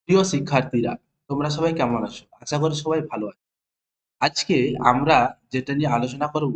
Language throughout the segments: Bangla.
প্রিয় শিক্ষার্থীরা, তোমরা সবাই কেমন আছো? আশা করি সবাই ভালো আছো। আজকে আমরা যেটা নিয়ে আলোচনা করব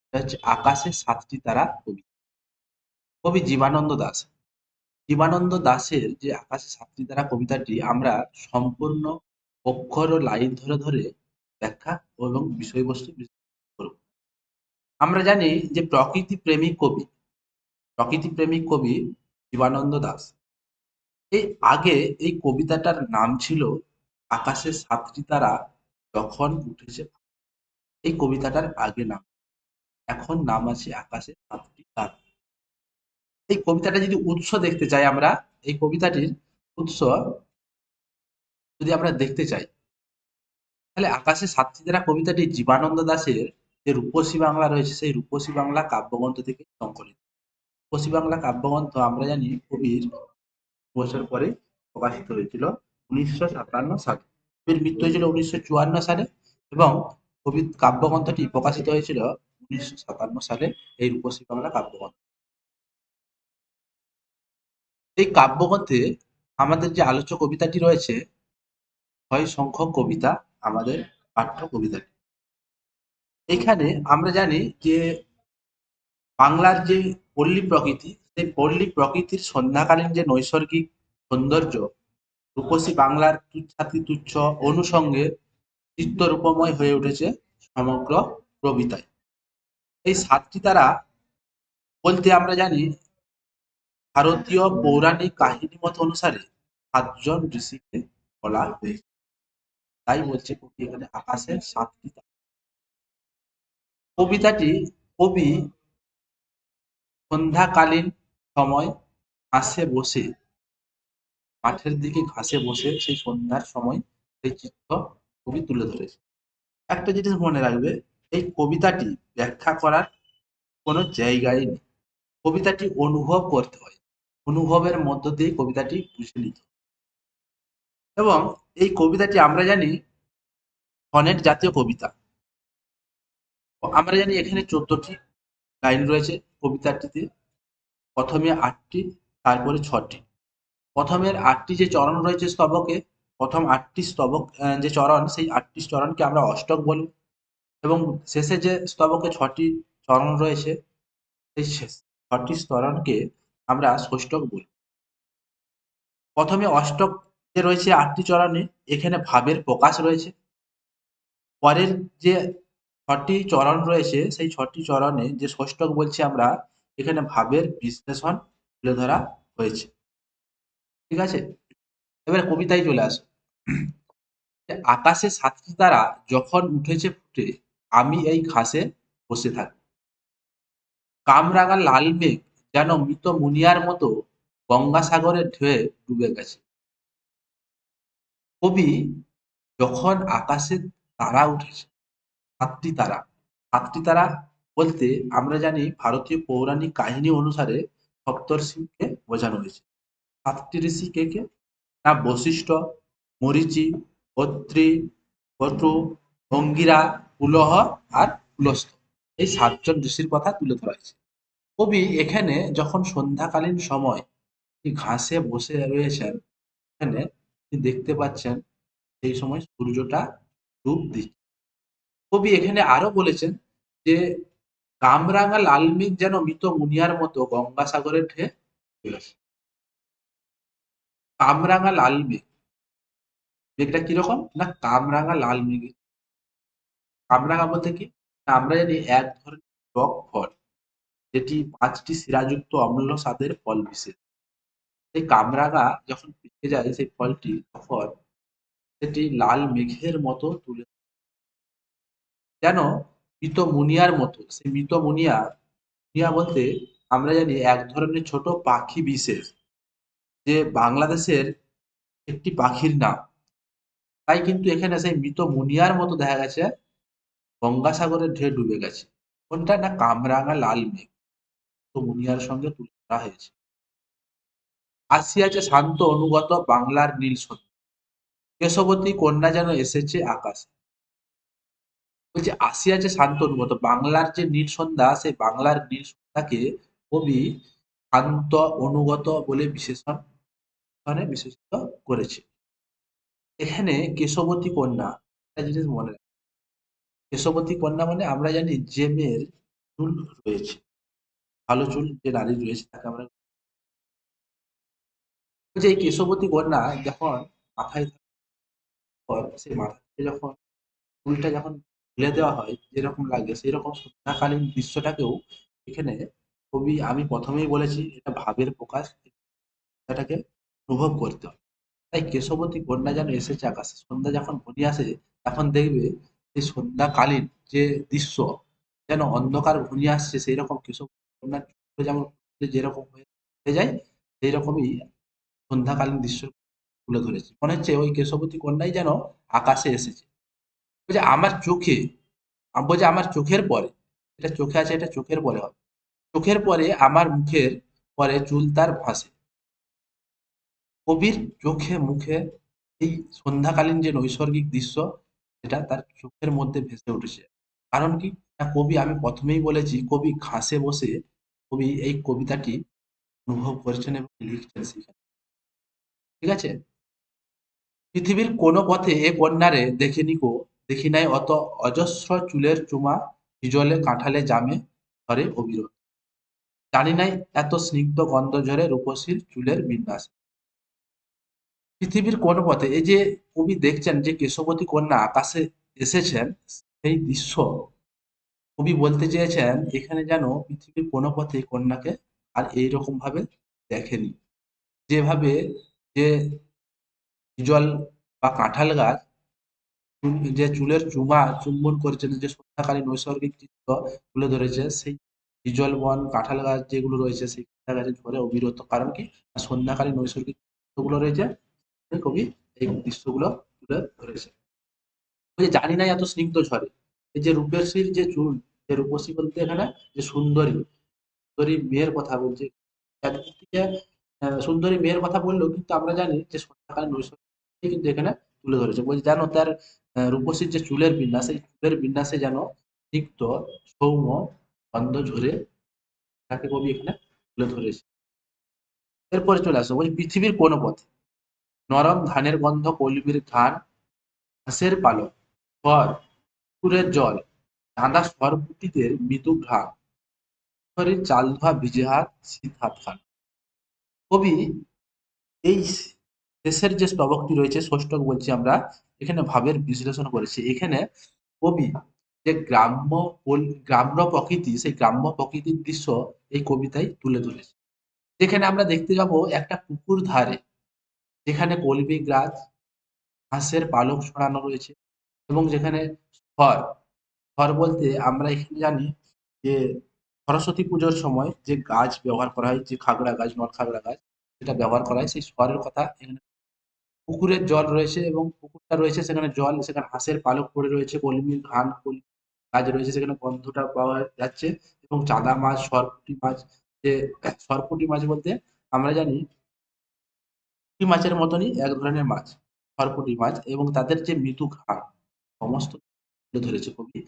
সেটা হচ্ছে আকাশে সাতটি তারা কবিতা। কবি জীবানন্দ দাশ। জীবানন্দ দাশের যে আকাশে সাতটি তারা কবিতাটি আমরা সম্পূর্ণ অক্ষর ও লাইন ধরে ধরে ব্যাখ্যা এবং বিষয়বস্তু বিশ্লেষণ করব। আমরা জানি যে প্রকৃতি প্রেমিক কবি জীবানন্দ দাশ। এই আগে এই কবিতাটার নাম ছিল আকাশে সাতটি তারা যখন উঠেছে। এই কবিতাটার আগে নাম, এখন নাম আছে আকাশে সাতটি তারা। এই কবিতাটা যদি উৎস দেখতে চাই আমরা, এই কবিতাটির উৎস যদি আমরা দেখতে চাই, তাহলে আকাশে সাতটি তারা কবিতাটি জীবানন্দ দাশের যে রূপসী বাংলা রয়েছে সেই রূপসী বাংলা কাব্যগ্রন্থ থেকে সংকলিত। রূপসী বাংলা কাব্যগ্রন্থ আমরা জানি কবির বছর পরে প্রকাশিত হয়েছিল 1957 সালে। কবির মৃত্যু হয়েছিল 1954 সালে এবং কবির কাব্যগ্রন্থটি প্রকাশিত হয়েছিল 1957 সালে। এই রূপসী বাংলা কাব্যগ্রন্থ, এই কাব্যগ্রন্থে আমাদের যে আলোচ্য কবিতাটি রয়েছে 6 সংখ্যক কবিতা, আমাদের পাঠ্য কবিতাটি। এখানে আমরা জানি যে বাংলার যে পল্লী প্রকৃতি, সেই পল্লী প্রকৃতির সন্ধ্যাকালীন যে নৈসর্গিক সৌন্দর্য রূপসী বাংলার তুচ্ছাতি তুচ্ছ অনুষঙ্গে চিত্তরূপময় হয়ে উঠেছে সমগ্র কবিতায়। এই সাতটি তারা বলতে আমরা জানি ভারতীয় পৌরাণিক কাহিনী মত অনুসারে 7 জন ঋষিকে বলা হয়েছে। তাই বলছে কবি এখানে আকাশের সাতটি তারা। কবিতাটি কবি সন্ধ্যাকালীন সময় ঘাসে বসে, মাঠের দিকে ঘাসে বসে সেই সন্ধ্যার সময় সেই চিত্র কবি তুলে ধরেছে। একটা জিনিস মনে রাখবে, এই কবিতাটি ব্যাখ্যা করার কোনো জায়গায় নেই। কবিতাটি অনুভব করতে হয়, অনুভবের মধ্য দিয়ে কবিতাটি বুঝে নিতে হয়। এবং এই কবিতাটি আমরা জানি সনেট জাতীয় কবিতা। আমরা জানি এখানে 14টি লাইন রয়েছে কবিতাটিতে। প্রথমে 8টি, তারপরে 6টি। প্রথমের 8টি যে চরণ রয়েছে স্তবকে, প্রথম 8টি স্তবক যে চরণ, সেই 8টি চরণকে আমরা অষ্টক বলি। এবং শেষে যে স্তবকে 6টি চরণ রয়েছে, সেই 6টি চরণকে আমরা ষষ্ঠক বলি। প্রথমে অষ্টক যে রয়েছে 8টি চরণে, এখানে ভাবের প্রকাশ রয়েছে। পরের যে 6টি চরণ রয়েছে, সেই 6টি চরণে যে ষষ্ঠক বলছি আমরা, এখানে ভাবের বিশ্লেষণ তুলে ধরা হয়েছে। ঠিক আছে, এবার কবিতায় চলে আসো। আকাশে সাতটি তারা যখন উঠেছে ফুটে, আমি এই ঘাসে বসে থাকি। কামরাঙা লাল মেঘ যেন মৃত মুনিয়ার মতো গঙ্গাসাগরের ঢেউয়ে ডুবে গেছে। কবি যখন আকাশে তারা উঠেছে, সাতটি তারা, সাতটি তারা বলতে আমরা জানি ভারতীয় পৌরাণিক কাহিনী অনুসারে সপ্তর্ষিকে বোঝানো হয়েছে। সাতটি ঋষি কে কে? না, বশিষ্ঠ, মরীচি, অত্রি, বটু, অঙ্গিরা, পুলহ আর পুলস্ত। এই 7 জন ঋষির কথা তুলে ধরা হয়েছে। কবি এখানে যখন সন্ধ্যাকালীন সময় ঘাসে বসে রয়েছেন, এখানে দেখতে পাচ্ছেন সেই সময় সূর্যটা ডুব দিচ্ছে। কবি এখানে আরো বলেছেন যে কামরাঙা লাল মেঘ যেন মৃত মুনিয়ার মতো গঙ্গাসাগরের ঢেউ চলেছে। কামরাঙা লাল মেঘ, মেঘটা কিরকম? না, কামরাঙা লাল মেঘ। কামরাঙা বলতে কি? না, আমরা জানি এক ধরনের টক ফল, যেটি 5টি শিরাযুক্ত অম্ল স্বাদের ফল বিশেষ। সেই কামরাঙা যখন পেকে যায় সেই ফলটি, তখন সেটি লাল মেঘের মতো তুলে, যেন মৃত মুনিয়ার মতো। সেই মৃত মুনিয়া, মুনিয়া বলতে আমরা জানি এক ধরনের ছোট পাখি বিশেষ, যে বাংলাদেশের একটি পাখির নাম। তাই কিন্তু এখানে সেই মৃত মুনিয়ার মতো দেখা গেছে গঙ্গাসাগরের ঢেউ ডুবে গেছে। কোনটা? না, কামরাঙা লাল মেঘ তো মুনিয়ার সঙ্গে তুলে ধরা হয়েছে। আসিয়াছে শান্ত অনুগত বাংলার নীল সন্ধ্যা, কেশবতী কন্যা যেন এসেছে আকাশে। বলছে আসিয়াছে শান্ত অনুগত, বাংলার যে নীল সন্ধ্যা, সেই বাংলার নীল সন্ধ্যাকে কবি শান্ত অনুগত বলে বিশেষিত করেছে। এখানে কেশবতী কন্যা একটা জিনিস মনে রাখ, কেশবতী কন্যা মানে আমরা জানি যে মেয়ের চুল রয়েছে, ভালো চুল যে নারী রয়েছে তাকে আমরা, যে এই কেশবতী কন্যা যখন মাথায় থাকার পর সেই মাথা থেকে যখন চুলটা যখন খুলে দেওয়া হয় যেরকম লাগে সেই রকম সন্ধ্যাকালীন দৃশ্যটাকেও এখানে কবি, আমি প্রথমেই বলেছি এটা ভাবের প্রকাশ, এটাকে অনুভব করতে হয়। তাই কেশবতী কন্যা যেন এসেছে আকাশে, সন্ধ্যা যখন ঘনিয়ে আসে তখন দেখবে সেই সন্ধ্যাকালীন যে দৃশ্য যেন অন্ধকার ঘনিয়ে আসছে সেই রকম কেশবতী কন্যার চোখে যেমন যেরকম হয়ে যায় সেই রকমই সন্ধ্যাকালীন দৃশ্য তুলে ধরেছে, মনে হচ্ছে ওই কেশবতী কন্যাই যেন আকাশে এসেছে। বলছে আমার চোখে, বলছে আমার চোখের পরে, এটা চোখে আছে এটা চোখের পরে হবে, চোখের পরে আমার মুখের পরে চুল তার ভাসে। কবির চোখে মুখে এই সন্ধ্যাকালীন যে নৈসর্গিক দৃশ্য সেটা তার চোখের মধ্যে ভেসে উঠেছে। কারণ কি না, কবি, আমি প্রথমেই বলেছি কবি ঘাসে বসে কবি এই কবিতাটি অনুভব করেছেন এবং লিখছেন সেখানে, ঠিক আছে। পৃথিবীর কোন পথে এ কন্যারে দেখিনি কো, দেখি নাই অত অজস্র চুলের চুমা, হিজলে কাঁঠালে জামে ধরে অবিরত, জানি নাই এত স্নিগ্ধ গন্ধ ঝরে রূপসীর চুলের বিন্যাস। পৃথিবীর কোন পথে, এই যে কবি দেখছেন যে কেশবতী কন্যা আকাশে এসেছেন, সেই দৃশ্য কবি বলতে চেয়েছেন এখানে যেন পৃথিবীর কোনো পথে এই কন্যাকে আর এইরকম ভাবে দেখেনি, যেভাবে যে হিজল বা কাঁঠাল গাছ যে চুলের চুম্বন করেছেন, যে সন্ধ্যাকালীন নৈসর্গিক চিত্র তুলে ধরেছে, সেই হিজল বন কাঁঠাল গাছ যেগুলো রয়েছে সেই কাঁঠাল গাছের ঝরে অবিরত, কারণ কি না, সন্ধ্যাকালীন নৈসর্গিক চিত্রগুলো রয়েছে, কবি এই দৃশ্যগুলো তুলে ধরেছে। ওই যে জানি না এত স্নিগ্ধ ঝরে, এই যে রূপসীর যে চুল, যে রূপসী বলতে এখানে যে সুন্দরী, সুন্দরী মেয়ের কথা বলছে, একদিকে সুন্দরী মেয়ের কথা বললেও কিন্তু আমরা জানি যে সন্ধ্যাকালীন নৈসর্গিক কিন্তু এখানে তুলে ধরেছে। বলছে যেন তার রূপসীর যে চুলের বিন্যাস, এই চুলের বিন্যাসে যেন সিক্ত সৌম্য গন্ধ ঝরে, তাকে কবি এখানে তুলে ধরেছে। এরপরে চলে আসো, বলছি পৃথিবীর কোন পথে, নরম ধানের গন্ধ কলমির ঘ্রাণ, হাঁসের পালক, খড়, পুকুরের জল, ধাঁধা সরপুটিদের মৃদু ঘ্রাণ, শরীর চাল ধোয়া ভিজে হাত, শীত হাত খান। কবি এই শেষের যে স্তবকটি রয়েছে, ষষ্ঠক বলছি আমরা, এখানে ভাবের বিশ্লেষণ করেছে। এখানে কবি যে গ্রাম্য প্রকৃতি, সেই গ্রাম্য প্রকৃতির দৃশ্য এই কবিতায় তুলে ধরেছে। যেখানে আমরা দেখতে যাব একটা পুকুর ধারে, যেখানে কলমি গাছ, হাঁসের পালক ছড়ানো রয়েছে, এবং যেখানে খড়, খড় বলতে আমরা এখানে জানি যে সরস্বতী পুজোর সময় যে গাছ ব্যবহার করা হয়, যে খাগড়া গাছ, নল খাগড়া গাছ, যেটা ব্যবহার করা হয়, সেই খড়ের কথা এখানে। পুকুরের জল রয়েছে এবং পুকুরটা রয়েছে, সেখানে জল, সেখানে হাঁসের পালক পড়ে রয়েছে, কলমির গাছ রয়েছে, সেখানে গন্ধটা পাওয়া যাচ্ছে, এবং চাঁদা মাছ, সরপুঁটি মাছ, যে সরপুঁটি মাছ বলতে আমরা জানি পুঁটি মাছের মতনই এক ধরনের মাছ সরপুঁটি মাছ, এবং তাদের যে মৃদু ঘ্রাণ সমস্ত তুলে ধরেছে কবি।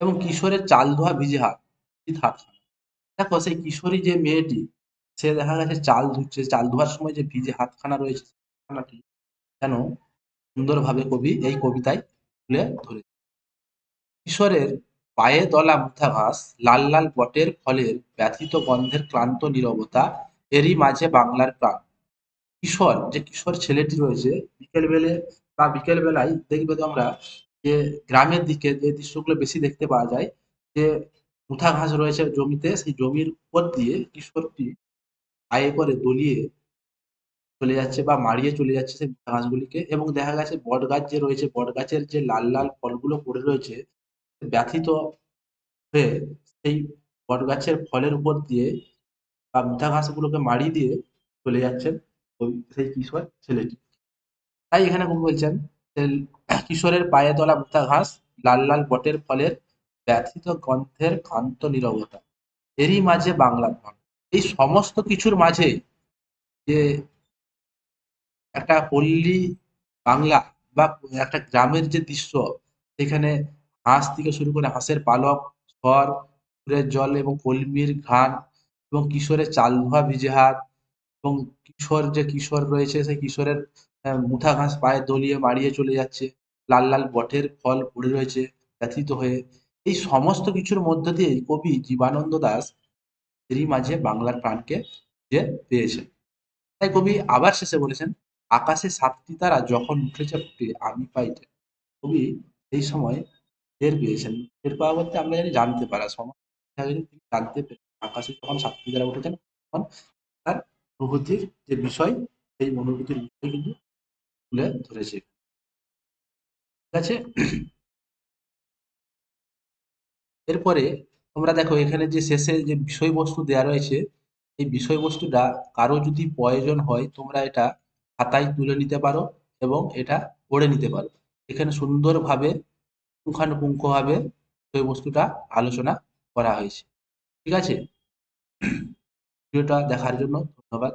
এবং কিশোরের চাল ধোয়া ভিজে হাত, শীত হাত খানা। দেখো সেই কিশোরী যে মেয়েটি, সে দেখা গেছে চাল ধুচ্ছে, চাল ধোয়ার সময় যে ভিজে হাতখানা রয়েছে, হাতখানাটি যেন সুন্দরভাবে কবি এই কবিতায় তুলে ধরেছে। কিশোরের পায়ে তলা মুথা ঘাস, লাল লাল বটের ফলের ব্যথিত গন্ধের ক্লান্ত নীরবতা, এরই মাঝে বাংলার প্রাণ। কিশোর, যে কিশোর ছেলেটি রয়েছে, বিকেল বেলে বা বিকেল বেলায় দেখবে তোমরা যে গ্রামের দিকে যে দৃশ্যগুলো বেশি দেখতে পাওয়া যায়, যে মুথা ঘাস রয়েছে জমিতে, সেই জমির উপর দিয়ে কিশোরটি পায়ে করে দলিয়ে চলে যাচ্ছে বা মাড়িয়ে চলে যাচ্ছে সেই ঘাসগুলিকে, এবং দেখা গেছে বট গাছ যে রয়েছে, বট গাছের যে লাল লাল ফলগুলো পড়ে রয়েছে, ব্যথিত হয়ে সেই বট গাছের ফলের উপর দিয়ে বা মুথা ঘাসগুলোকে মাড়ি দিয়ে চলে যাচ্ছেন ওই সেই কিশোর ছেলেটি। তাই এখানে কবি বলছেন যে কিশোরের পায়ে তলা মুথা ঘাস, লাল লাল বটের ফলের ব্যথিত গন্ধের ক্ষান্ত নীরবতা, এরই মাঝে বাংলা প্রাণ। এই সমস্ত কিছুর মাঝে যে একটা পল্লী বাংলা বা একটা গ্রামের যে দৃশ্য, সেখানে হাঁস থেকে শুরু করে হাঁসের পালক, খড়, পুকুরের জল এবং কলমির ঘ্রাণ, এবং কিশোরের চাল ধোয়া ভিজে হাত, এবং কিশোর রয়েছে সেই কিশোরের মুঠা ঘাস পায়ে দলিয়ে মারিয়ে চলে যাচ্ছে, লাল লাল বটের ফল পড়ে রয়েছে ব্যথিত হয়ে। এই সমস্ত কিছুর মধ্য দিয়েই কবি জীবনানন্দ দাশ এরই মাঝে বাংলার প্রাণকে যে পেয়েছেন। তাই কবি আবার শেষে বলেছেন, আকাশে সাতটি তারা যখন উঠেছে ফুটে আমি পাই টের। কবি এই সময় টের পেয়েছেন। টের পাওয়া বলতে আমরা জানি জানতে পারা, সময় তিনি জানতে পেরেছেন আকাশে যখন সাতটি তারা উঠেছেন তখন তার অনুভূতির যে বিষয়, সেই অনুভূতির বিষয় কিন্তু তুলে ধরেছে। ঠিক আছে? এরপরে তোমরা দেখো এখানে যে শেষে যে বিষয়বস্তু দেয়া রয়েছে, এই বিষয়বস্তুটা কারো যদি প্রয়োজন হয় তোমরা এটা খাতায় তুলে নিতে পারো এবং এটা পড়ে নিতে পারো। এখানে সুন্দরভাবে পুঙ্খানুপুঙ্খভাবে বিষয়বস্তুটা আলোচনা করা হয়েছে। ঠিক আছে? ভিডিওটা দেখার জন্য ধন্যবাদ।